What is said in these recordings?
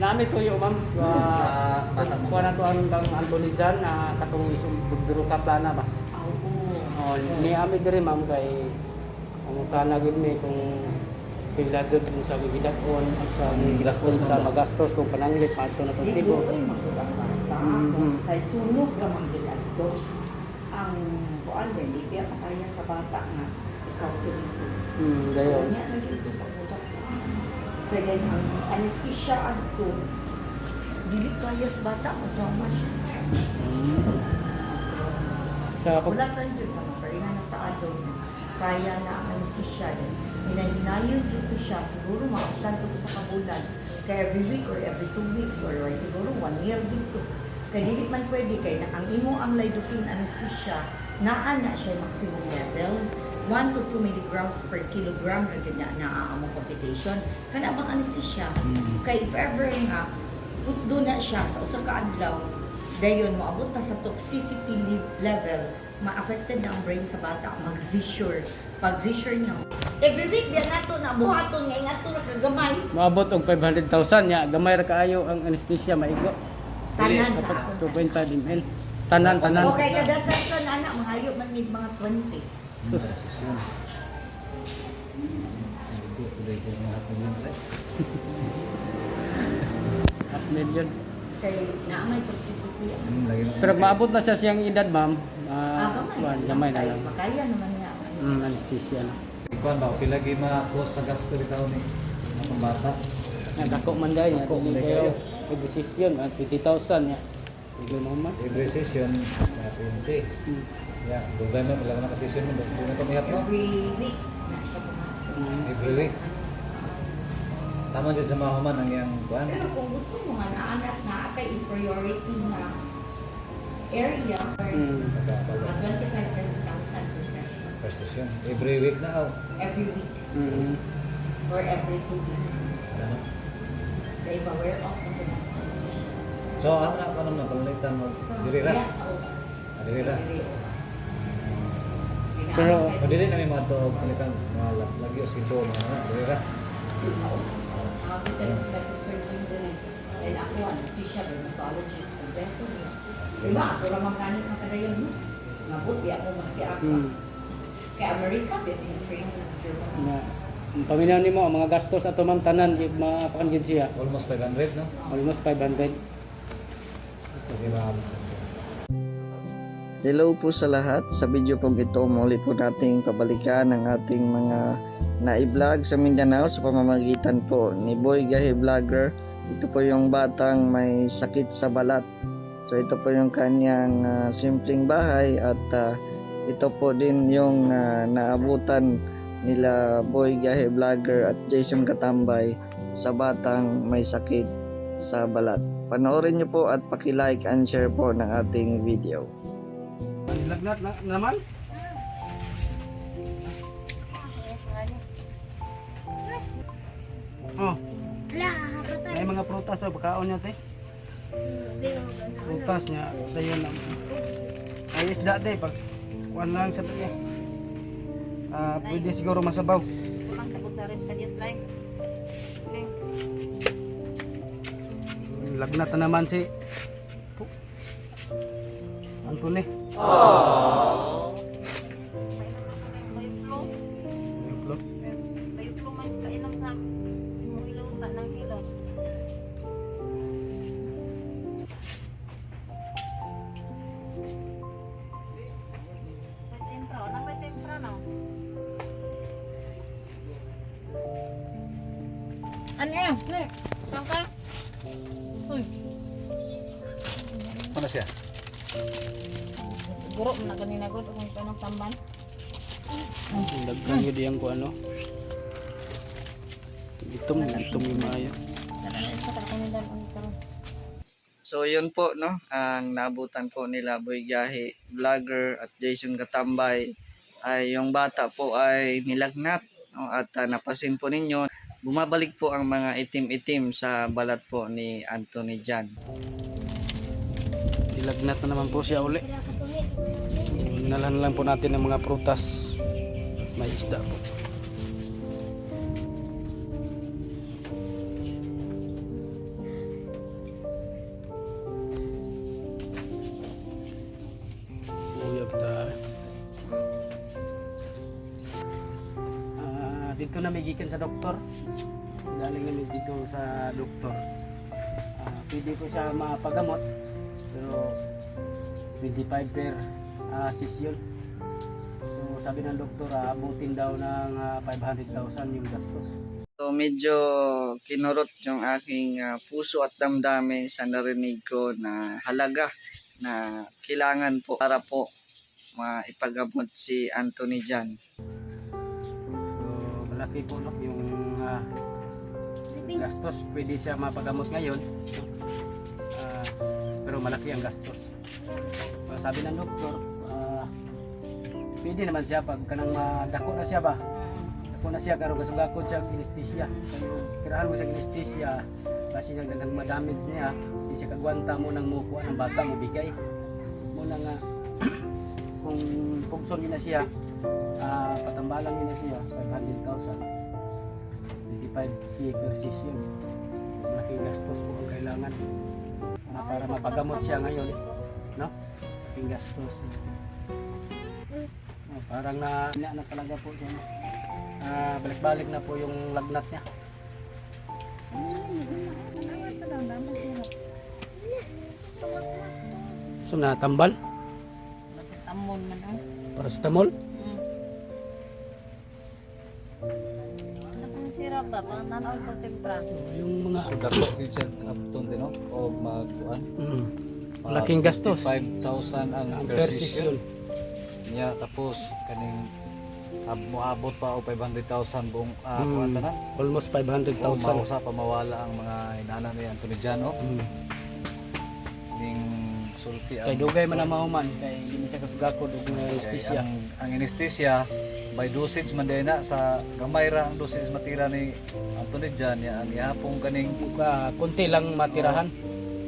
Nami tuyo ma'am. Sa mata mo. Kuha na to ang Anthony Jan na katong isang bugduro kaplana ba. Oh, ni ami diri ma'am kay ang kana gid mi kung pila jud kung sa gidaton at sa Gastos kung sa na ba? magastos kung pananglit padto na to tibo. Kay sunog gamang gilado. Ang buwan din, di biya pa kaya sa bata nga, ikaw dito. Dayon. Kanya na dito pagbudak. Kaya ang anesthesia adto, dili kaya sa bata, trauma siya. Sa pag Wala tayo dito, paringan na sa adult, kaya na ang anesthesia din. Hinahinayon dito siya, siguro makaktan to sa kabulan. Kaya every week or every 2 weeks or siguro 1 year dito. Kaya dili man pwede kay na ang imo ang lidocaine anesthesia naa na siya maximum level 1 to 2 milligrams per kilogram ra gid na amo computation kana bang anesthesia kay if ever nga do na siya sa usa ka adlaw dayon moabot na sa toxicity level ma-affected na ang brain sa bata mag-seizure pag seizure niya every week biya nato na buhaton nga ingato ra kagamay maabot og 500,000 nya gamay ra kaayo ang anesthesia maigo. tanan sa ako 2.5 ml. Tanan. okay kada session anak mahayo man mid mga 20 Desisyon. Udah ko mga hapon yun, right? Half million. kay naamay toxicity Lagi na. Pero maabot na siya siyang edad ma'am. gamay Gamay na lang. makaya naman niya Anesthesia na. Ikuan ba, okay lagi ma-cause sa gasto rin taon ni mga pambata. Dako man dahil niya. Dako man Dili dahil kayo. Decision. 20,000 niya. Hindi mo man. Every session, na 20. Ya, dugay mo, wala na ka-session mo. Doon na pamihap mo. every week na siya pumasok. Every week. Tama dyan sa mga human ang iyang kuan. Pero kung gusto mo nga naanak na kay priority na area or Nagkabalo. 25,000 per session Per session. Every week na ako. every week or every 2 weeks. Ano? Kaya aware of na ito. So, ano na, palalitan mo. Dili ra. Yeah, so, Dili ra. Pero- So, dili na may mga to, palitan, mga lagi o sito, mga ano, dili ra. And ako, anesthesia, dermatologist, dermatologist. Diba, ako lang magkanit ng kadayon nus. Mabuti ako, maski ako. Kaya Amerika, pinag-train ng German. Na paminaw nimo ang mga gastos ato ma'am tanan mapakanjid siya. Almost 500, no? Almost 500. So, di ba? Hello po sa lahat. Sa video po ito, muli po nating pabalikan ang ating mga na-vlog sa Mindanao sa pamamagitan po ni Boy Gahi Vlogger. Ito po yung batang may sakit sa balat. So ito po yung kanyang simpleng bahay at ito po din yung naabutan nila Boy Gahi Vlogger at Jason Katambay sa batang may sakit sa balat. Panoorin nyo po at paki-like and share po ng ating video. Lagnat na naman. Oh, may mga prutas o pagkaon niya te. Prutas niya sayo na. Ay isda te pag kuan lang sa niya. Pwede siguro masabaw. Kulang takot sa rin kanyat lang. Lagnat na naman si Anthony. May flow. May flow man kailang sa ilaw ta ng ilaw. May tempra, wala may tempra na. Ano yan? Saan ka? Uy, Ano siya? guro mo na kanina ko kung anong tamban. Daghan yun diyang ko ano. Itom yung maayo. So yun po no, ang naabutan po nila Boy Gahi Vlogger at Jason Katambay ay yung bata po ay nilagnat no, at napasin po ninyo bumabalik po ang mga itim-itim sa balat po ni Anthony Jan. Ilagnat na naman po siya uli. Nalahan lang po natin ng mga prutas. May isda po. na may gikan sa doktor. Galing namin dito sa doktor. Pwede ko siya mapagamot pero 25 per session. So sabi ng doktor, abutin daw ng 500,000 yung gastos. So medyo kinurot yung aking puso at damdamin sa narinig ko na halaga na kailangan po para po maipagamot si Anthony Jan. So malaki po no, yung gastos. Pwede siya mapagamot ngayon. Pero malaki ang gastos. So, sabi ng doktor, pwede naman siya pag kanang dako na siya ba? Dako na siya karon gasugakod siya anesthesia. Kung kirahan mo siya anesthesia kasi nang ma-damage niya, hindi siya kagwanta mo nang mukuha ng bata mo bigay. Muna nga kung pugson niya na siya, patambalan niya na siya 500,000. 25K per session. Malaking gastos po ang kailangan para mapagamot siya ngayon, no? Malaking gastos. Parang na talaga po siya. Balik-balik na po yung lagnat niya. So natambal? Tamon man ang. Paracetamol? Ano pang sirap ba? Pang nanaw ko tempra. Yung mga So dako Richard Upton din no o magkuan. malaking gastos. 5,000 ang per Per session. session. Niya tapos kaning moabot pa o 500,000 buong kuan tanan. Almost O 500,000. mausa pa mawala ang mga inana ni Anthony Jan no. Ning sulti Kay dugay man ang mahuman kay hindi siya kasugakod og anesthesia. ang anesthesia by dosage man din na sa gamay ra ang dosage matira ni Anthony Jan niya ang ihapong kaning Konti lang matirahan.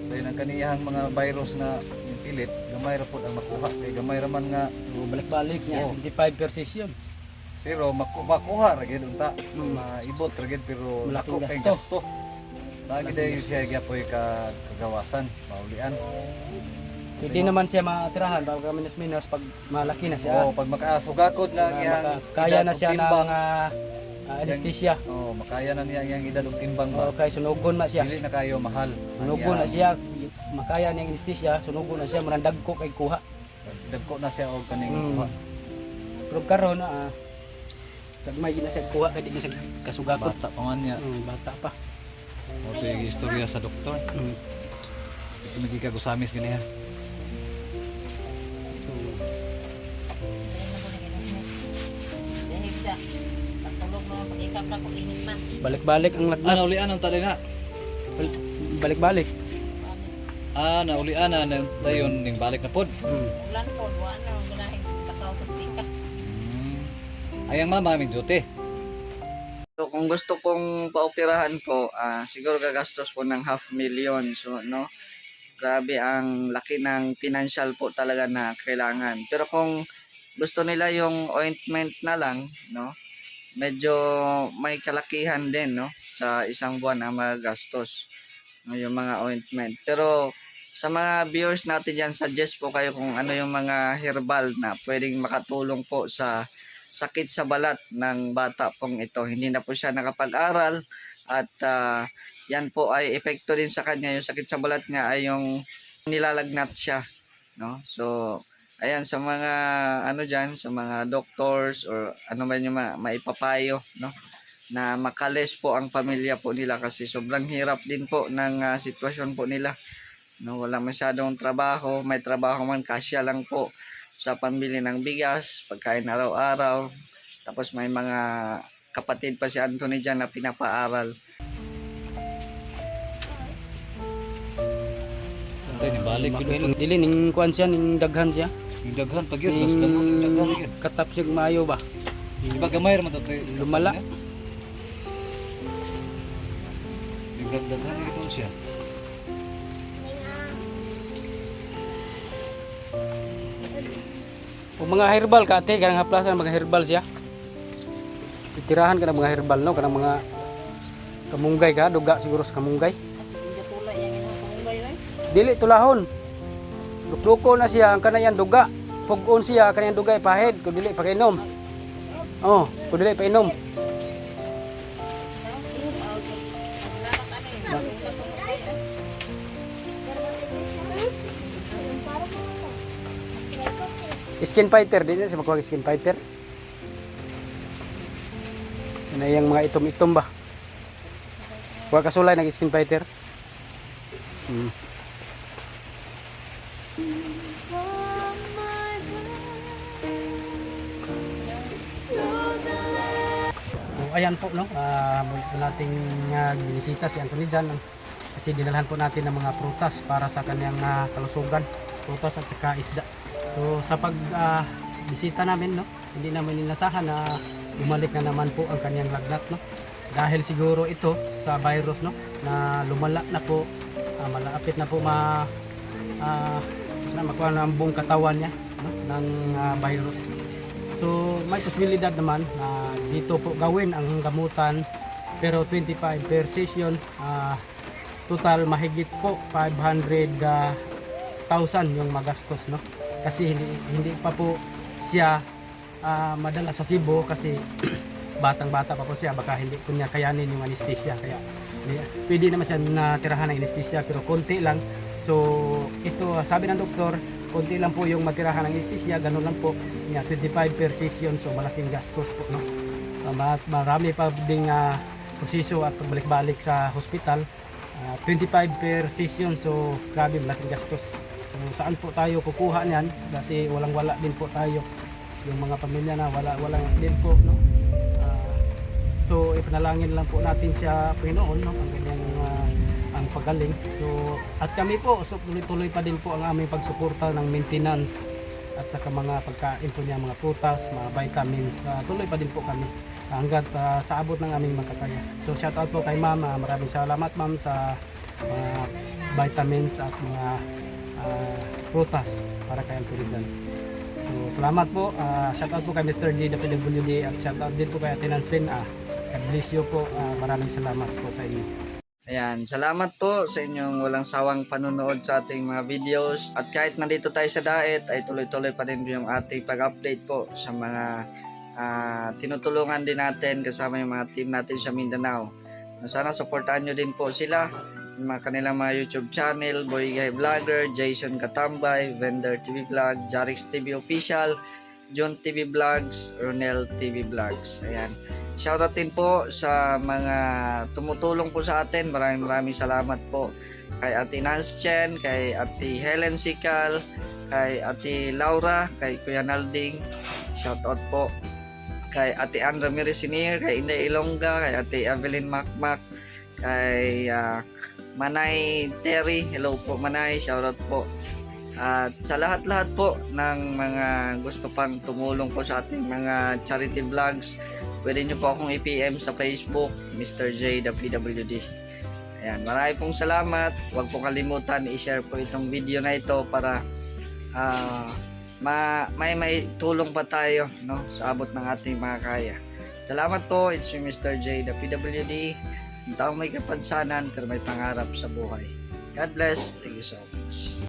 dahil ang kaniyang mga virus na pilit gamay ra pud ang makuha kay gamay ra man nga Balik-balik niya Oo. 25 per session. pero makuha ra gid unta maibot ra gid pero Malaking lako kay gasto. gasto lagi dahil siya gyapoy kagawasan maulian. Hindi naman siya matirahan bago minus pag malaki na siya. Oo, pag makaasugakod na ang iyang Kaya edad na ug siya ng timbang. anesthesia. Oo, makaya na niya ang iyang edad ug timbang ba. Okay, sunugon na siya. Dili na kayo mahal. Ang Sunugon na iyang- siya. Makaya niya ang anesthesia, sunugon na siya, marandag ko kay kuha. Dagko na siya og kaning kuha. Pero karon kagmay gid na siya kuha kay di na siya kasugakod. Bata pa man niya. Bata pa. O ito yung istorya sa doktor. Ito nagkikagusamis gani ha. Dahil siya. Pagtulog mo pag-ikap na ko init man. Balik-balik ang lagnat. Naulian ang tali na. Balik-balik. Naulian na dayon ning balik na pod. Ulan ko, buwan na. Ganahin takaw ko pika. Ayang mama aming jote. So kung gusto pong paoperahan po, siguro gagastos po ng 500,000. So no, grabe ang laki ng financial po talaga na kailangan. Pero kung gusto nila yung ointment na lang, no, medyo may kalakihan din, no, sa isang buwan ang magagastos, no, yung mga ointment. Pero sa mga viewers natin dyan, suggest po kayo kung ano yung mga herbal na pwedeng makatulong po sa sakit sa balat ng bata pong ito. Hindi na po siya nakapag-aral at yan po ay epekto din sa kanya. Yung sakit sa balat nga ay yung nilalagnat siya, no? So ayan, sa mga ano dyan, sa mga doctors or ano man yung maipapayo, no, na makalis po ang pamilya po nila kasi sobrang hirap din po ng sitwasyon po nila, no? Wala masyadong trabaho, may trabaho man kasya lang po sa pambili ng bigas, pagkain araw-araw. Tapos may mga kapatid pa si Anthony dyan na pinapaaral. Tay ni balik gid. Dili ning kuan siya, ning daghan siya. Ning daghan pag yun, basta mo ning daghan yun. Katap siya maayo ba? Iba gamay ra man to tay. Lumala. Ning daghan ito siya. Kung mga herbal ka ate, kanang haplasan mga herbal siya. Titirahan ka ng mga herbal, no, kanang mga kamunggay ka, duga siguro sa kamunggay. Kasi kung gatulay yung inang kamunggay ay. Dili tulahon. Lukluko na siya ang kanayan duga. Pugon siya kanang duga ipahid kung dili pagainom. Oh, kung dili painom. Skin fighter din sa magkuha skin fighter. Yan na yung mga itom-itom ba. Kuha kasulay nag skin fighter. So, ayan po no, muli po nating binisita si Anthony Jan kasi dinalhan po natin ng mga prutas para sa kanyang kalusugan, prutas at saka isda. So sa pag bisita namin no, hindi namin inasahan na bumalik na naman po ang kanyang lagnat no. Dahil siguro ito sa virus no na lumala na po, malapit na po makuha na ang buong katawan niya no, ng virus. So may posibilidad naman na dito po gawin ang gamutan, pero 25 per session, total mahigit po 500,000 yung magastos no. Kasi hindi pa po siya madala sa Cebu kasi batang-bata pa po siya, baka hindi po niya kayanin yung anesthesia, kaya pwede naman siya natirahan ng anesthesia pero konti lang. So ito sabi ng doktor, konti lang po yung matirahan ng anesthesia, ganun lang po niya, 25 per session, so malaking gastos po no. Marami pa ding proseso at pagbalik-balik sa hospital. 25 per session, so grabe malaking gastos. So saan po tayo kukuha niyan kasi walang-wala din po tayo, yung mga pamilya na wala din po no. So ipanalangin lang po natin siya Panginoon no, ang kanyang ang pagaling. So at kami po so tuloy pa din po ang aming pagsuporta ng maintenance at saka mga pagkain po niya, mga prutas, mga vitamins. Tuloy pa din po kami hanggat sa abot ng aming makakaya. So shout out po kay Ma'am, maraming salamat Ma'am sa mga vitamins at mga prutas para kay Anthony Jan. So salamat po, shout out po kay Mr. J WD at shout out din po kay Ate Nansen. God bless you po, maraming salamat po sa inyo. Ayan, salamat po sa inyong walang sawang panonood sa ating mga videos. At kahit nandito tayo sa Daet, ay tuloy-tuloy pa din yung ating pag-update po sa mga tinutulungan din natin kasama yung mga team natin sa Mindanao. Sana supportahan nyo din po sila, yung mga kanilang mga YouTube channel, Boy Guy Vlogger, Jason Katambay, Vendor TV Vlog, Jarix TV Official, John TV Vlogs, Ronel TV Vlogs. Ayan. Shoutout din po sa mga tumutulong po sa atin. Maraming salamat po kay Ate Nance Chen, kay Ate Helen Sikal, kay Ate Laura, kay Kuya Nalding. Shoutout po kay Ate Andra Mirisinir, kay Inday Ilongga, kay Ate Evelyn Makmak, kay Manay Terry. Hello po Manay, shoutout po. At sa lahat-lahat po ng mga gusto pang tumulong po sa ating mga charity vlogs, pwede nyo po akong i-PM sa Facebook, Mr. J WWD. Ayan, marami pong salamat. Huwag pong kalimutan i-share po itong video na ito para may tulong pa tayo no, sa abot ng ating mga kaya. Salamat po. It's me, Mr. J WWD. Ang taong may kapansanan pero may pangarap sa buhay. God bless. Thank you so much.